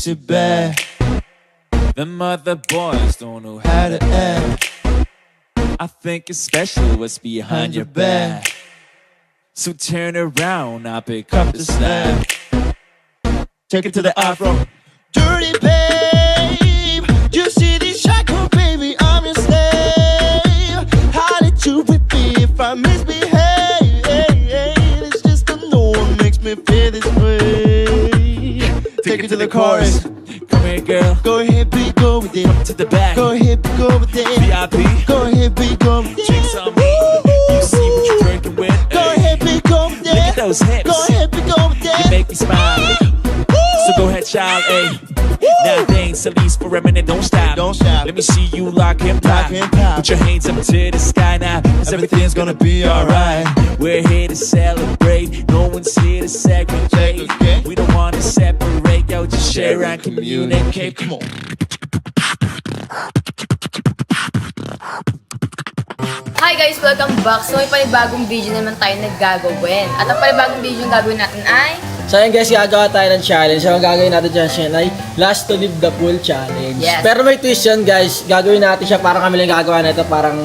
makes it bad. Them other boys don't know how to act. I think it's special what's behind your back. So turn around, I'll pick up the slack. Take it to the afro. Dirty babe, you see this shackle, baby, I'm your slave. How did you whip me if I misbehave? It's just the norm makes me feel this way. Take it to the chorus. Come here, girl. Go ahead, be go with it. To the back. Go ahead, be go with it. VIP. Go ahead, be go with it. Drinks on me. You see what you're drinking with. Go ahead, be go with it. Look at those hips. Go ahead, be go with it. You make me smile. So go ahead, child, ayy. Now things, at least for a minute, don't stop. Don't stop. Let me see you lock and pop. Put your hands up to the sky now, cause everything's gonna be alright. We're here to celebrate, no one's here to segregate. We don't wanna separate, yo, just share and communicate. Come on. Hi guys! Welcome back! So may panibagong video naman tayo naggagawin. At ang panibagong video yung gagawin natin ay... So yun guys, gagawa tayo ng challenge. So ang gagawin natin dyan ay Last to Leave the Pool Challenge. Yes. Pero may twist yun guys, gagawin natin siya parang kami lang gagawa na ito. Parang,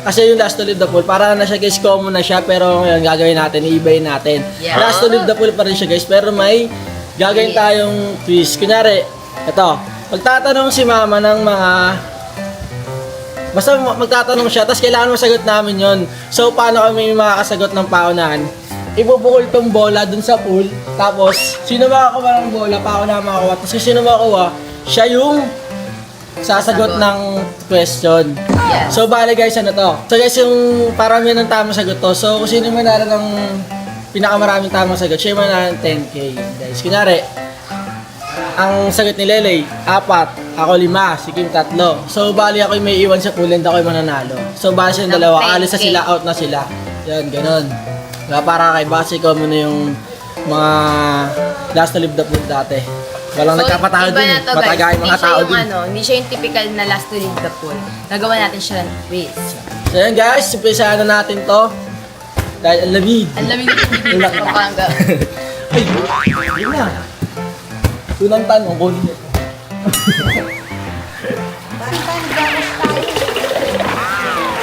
kasi yung Last to Leave the Pool, parang na siya guys, common na siya. Pero ngayon gagawin natin, i-ibayin natin. Yeah. Last to Leave the Pool pa rin siya guys, pero may gagawin tayong twist. Kunyari, ito, magtatanong si mama ng mga... Basta magtatanong siya, tapos kailangan masagot namin yon. So, paano kami makakasagot ng paunahan? Ibubukol tong bola dun sa pool, tapos, sino makakuha ng bola, pauna makakuha. Tapos, sino makakuha, siya yung sasagot ng question. Yes. So, bale guys, ano to? So, guys, yung parang yan ang tamang sagot to. So, kung sino manalo ng pinakamaraming tamang sagot, siya yung manalo ng 10K. Guys, kunyari, ang sagot ni Lele, 4, ako 5, si Kim 3. So, bali ako yung may iwan sa pool and ako yung mananalo. So, bali silang dalawa, alis na sila, out na sila. Yan, ganun. Kaya para kay Basi ko muna yung mga Last to Leave the Pool dati. Walang nagkapatalo dun, matagay mga tao dun. Hindi siya yung typical na Last to Leave the Pool. Nagawa natin siya ng quiz. So, yan guys, umpisahan na natin to. Dahil ang lamig. Ang lamig ng Tulak na. Pampanga. Ay, yun na. Tunang tanong, kunin ito.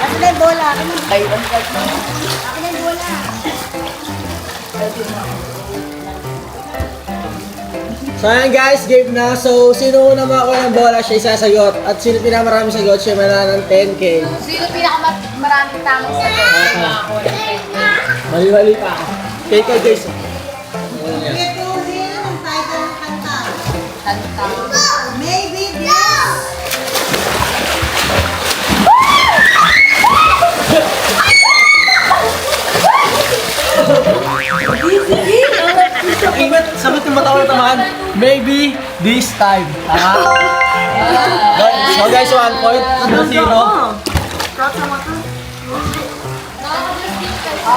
Asan na yung bola? Ay, Akin na yung bola. So ayan guys, game na. So sino una makakuha ng bola, siya isasagot. At sino pinakamaraming sagot, siya mananalo ng 10K. sino pinakamaraming tamang sagot? Makakuha ng 10K. Mali-mali pa. Okay guys. Ituhin ang title ng kanta. Kanta. Maybe this. Sagot yung mata ko na tamaan. Maybe this time. Tama? So guys, 1 point. 0.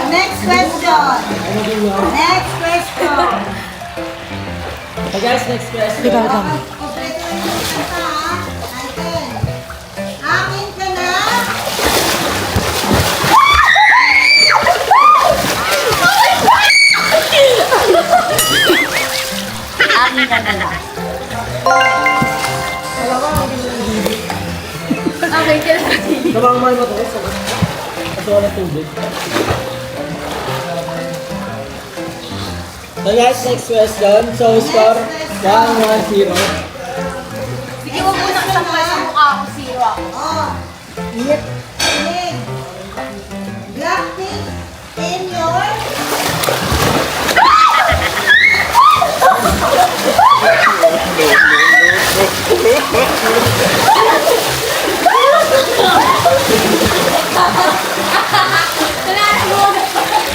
Next question. Next question. So guys, next question. Kompleto na yung kanta ha. Title. Akin ka na. Akin ka na lang. Okay, kaya Nabangmal mo ito. Kasi wala tubig. So guys, next question. So score 1-1-0. sige mo muna kasama sa mukha ako, zero ako. Oh. Ling. Blackpink in your...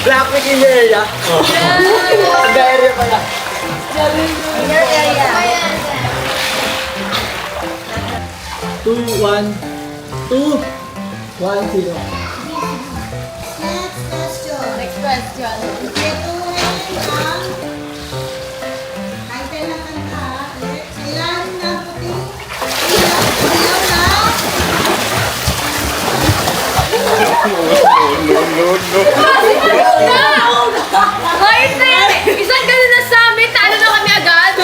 Blackpink in your area. Ang area pala. In your area. 2-1. 2-1-0. Next question. Next question. Ituhin ang title ng kanta. Kailangan na puti. Ayaw na. Ay, isang ganun na summit, ano na kami agad?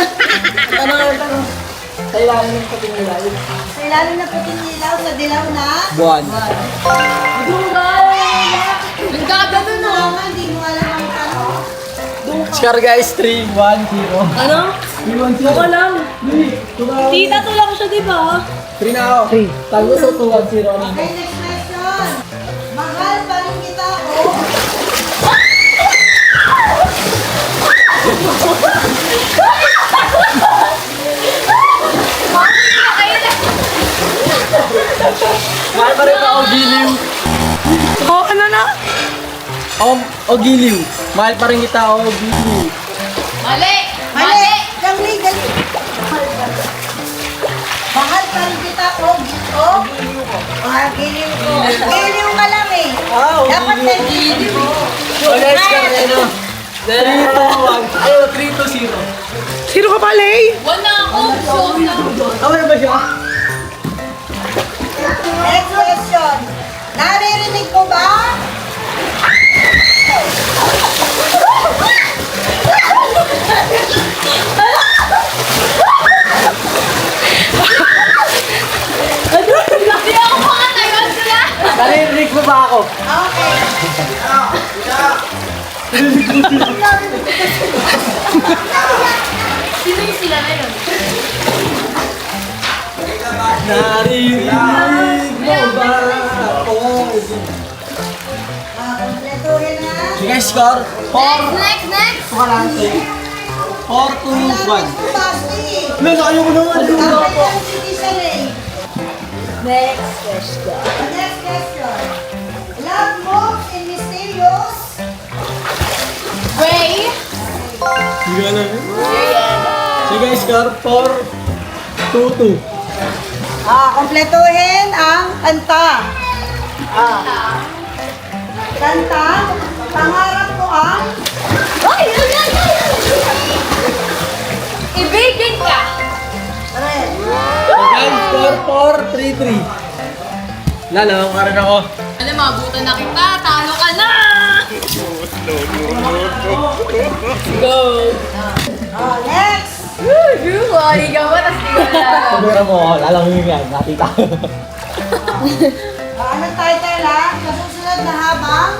Tanong. ilalim ng puting ilaw. Sa ilalim na puting ilaw, sa dilaw na. Buwan. Ang gagano na. Mama, hindi mo alam ang ano. Score guys, 3-1-0. Ano? 3-1-0. Ako lang. Tumawa. Tita, tulak ko siya, di ba? 3 na ako. 3. Tago sa 2-1-0. Okay, next question. Mahal pa rin kita, oh. Mahal pa rin ako, Giliw. Oh, ano na? O Giliw. Mahal pa rin kita, o Giliw. Mali! Mali! Dali, dali. Mahal pa rin kita, oh. Oh, giliw ko. Giliw ka lang eh. Dapat na giliw. Okay, score na yun. 3-2-1. Ay, 3-2-0. Sino ka pala eh? Wala ako! Show na! Tama na ba siya? Next question. Naririnig ko ba? Hindi ako makatayon sila! Naririnig mo ba ako? Okay. Sino yung sila na yun? Naririnig mo ba ako? Kompletuhin na. Sige, score. 4. Next! Sukalante. 4-2-1. Basti. Ano, ayaw ko naman. Dapat yung citizen eh. Next question. Next question. Love moves in mysterious. Ray! Sige na. Sige, score 4-2-2. Kompletuhin ang kanta. Kanta, pangarap ko ang Ay! Ibigin ka! red. Again, score 4-3-3. Lalo, karan ako. Ano, mabutan na kita! Talo ka na! Go! Next. Wari ka ba? Tapos di ko na. Pagkira mo, lalamig yan. Nati tayo. Anong title ha? Sa susunod na habang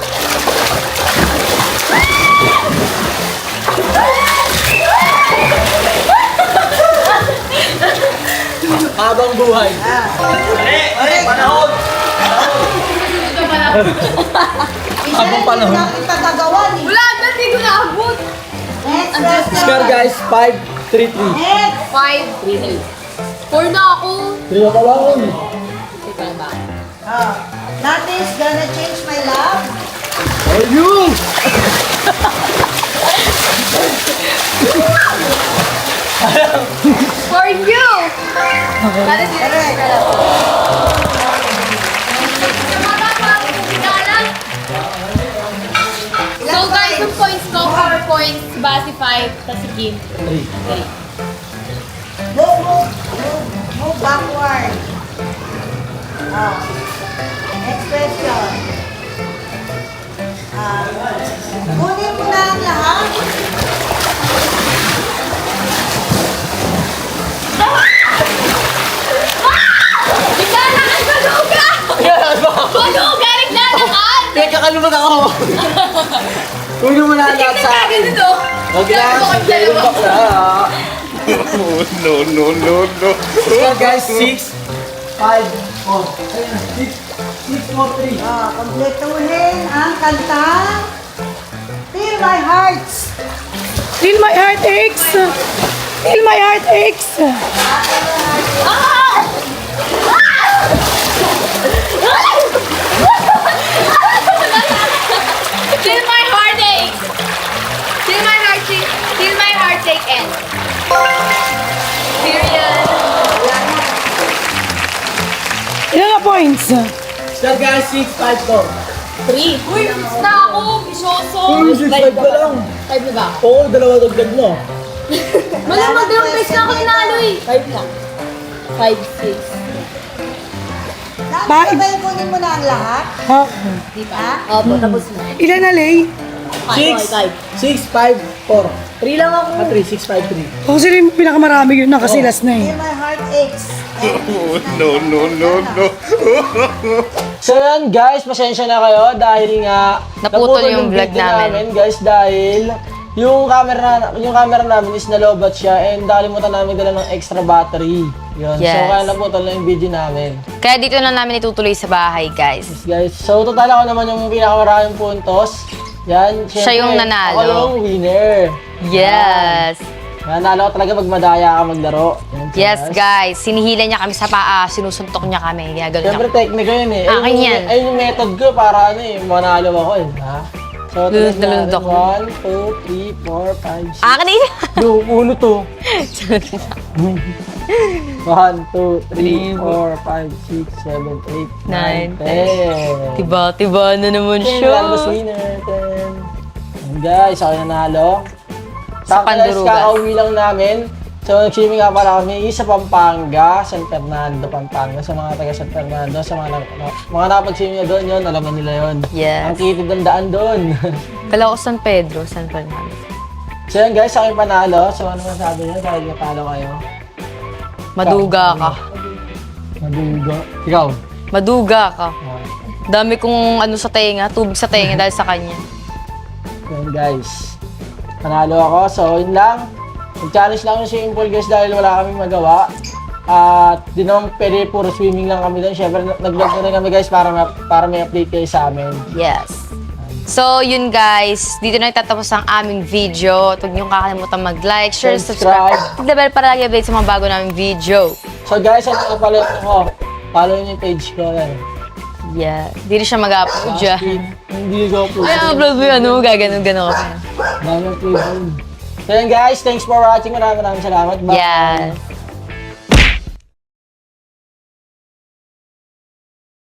Habang buhay. Panahon! Ito pala. Habang panahon. Ipagagawan eh. Wala na, di ko naabot. Next question. Score guys, 5-3-3. Next. 5, 3. 4 na ako. 3 na pala ako. Ikaw ba? Nothing's gonna change my love. Ayun! For you! Para si Correct. So guys, yung points ko, 4 points, base 5, tapos si Kim. 3. Move backward. Next question. Kunin mo na ang lahat. Bigla na ang galuga! Galuga! Naglalakad! Kakalumag ako. Kunin mo na lahat sa akin. Ganito. Huwag lang, Ganito kami yung dalawa. bakla. No. Score guys, 6-5-4. Ayun, 6-4-3. Kompletuhin ang kanta. Feel my hearts. Till my heart aches. Till my heart aches. Till my heart aches! Till my heartache ends. Period. Ilan na points? Score guys, 6-5-4. 3. Uy, miss na ako! Bisyoso! 6-5 pa lang. 5 na ba? Oo, dalawa dagdag mo. Malamang dalawang beses na ako nanalo eh. 5 lang. 5, 6. Dapat ba yung kunin mo na ang lahat? Ha? Di ba? Opo, tapos na. Ilan na, Lay? 6-5-4. 3 lang ako. 3, 6-5-3. Ako sila yung pinakamarami yun, nakasilas na eh. Feel my heart ache. So yan guys, pasensya na kayo dahil nga Naputol yung vlog video namin. guys dahil yung camera namin is nalobat siya and nakalimutan namin dala ng extra battery. Yun. So Yes. kaya naputol na yung video namin. Kaya dito na namin itutuloy sa bahay, guys. Guys, so total ako naman yung pinakamaraming puntos. Yan, syempre, Siya yung nanalo. Ako yung winner. Yes. Nanalo ka talaga pag madaya ka maglaro. Yan, Yes, guys. Sinihila niya kami sa paa. Sinusuntok niya kami. Gagano niya. Siyempre, technique ko yun eh. Akin yan. Ayun yung method ko para ano eh, manalo ako eh. Ha? So, tuloy natin. Lulundok. 1, 2, 3, 4, 5, 6. Akin na yun. Yung ulo to. 1, 2, 3, 4, 5, 6, 7, 8, 9, 10. Tiba na naman Ten, Lalabas winner. 10. Ayan, guys, ako yung nanalo. Sa Pandurugas. Kakauwi lang namin. So, nag-swimming nga pala kami sa Pampanga, San Fernando, Pampanga. Sa mga taga San Fernando, sa mga nakapag-swimming na doon, yun, alam na nila yun. Yes. Ang kitid ng daan doon. Kala ko San Pedro, San Fernando. So, yan guys, ako yung panalo. So, ano masabi niyo dahil natalo kayo? Maduga ka. Maduga. Ikaw? Maduga ka. Ah, Dami kong ano sa tenga, tubig sa tenga dahil sa kanya. Yan guys. Panalo ako. So, yun lang. Nag-challenge lang yung swimming pool guys dahil wala kaming magawa. At di naman pwede puro swimming lang kami doon. Siyempre, nag-vlog na rin kami guys para may update kayo sa amin. Yes. So, yun guys. Dito na itatapos ang aming video. Huwag niyong kakalimutan mag-like, share, subscribe. Hit the bell para lagi update sa mga bago naming video. So guys, ano ka pala ako? Follow niyo yung page ko. Yan. Yeah. Hindi rin siya mag-upload dyan. Hindi ko po. Ay, upload mo yun. Ano, gaganon-ganon ka pa. Dami po yun. So yan guys, thanks for watching. Maraming salamat. Bye. Yeah.